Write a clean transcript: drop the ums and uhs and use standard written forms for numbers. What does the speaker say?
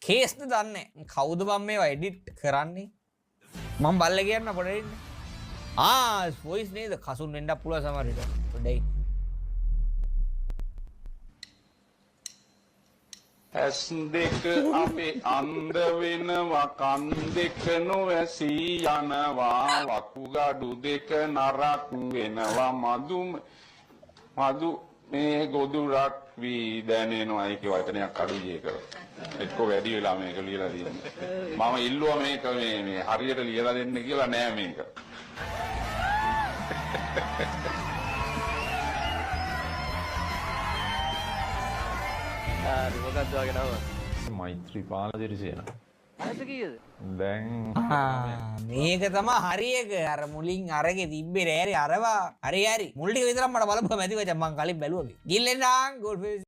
කේස්ද දන්නේ කවුද මම මේවා එඩිට් කරන්නේ මම බල්ල කියන්න පොඩට වොයිස් නේද කසුන් වෙන්න පුළුවන් සමහර විට පොඩ්ඩයි ඇස් දෙක අපේ අන්ධ වෙනවා කන් දෙක නොවැසී යනවා වකුගඩු දෙක නරක් වෙනවා මදු මේ ගොදුරක් වී දැනෙනවා ඒක වචනයක් අඩුයි ඒක එක්ක වැඩි වෙලා මේක ලියලා තියෙන්නේ මම ඉල්ලුවා මේක මේ හරියට ලියලා දෙන්න කියලා නෑ මේක මොකක්ද වගේ නම? මෛත්‍රීපාල දිරිසේන. ඇස කීයද? දැන් මේක තමයි හරි එක අර මුලින් අරගේ තිබ්බේ නෑරි අරවා හරි මුල් ටික විතරක් මට බලපුවා මැදි වචන් මං කලින් බැලුවා. ගිල්ලෙන්නම් ගෝල් ෆේස්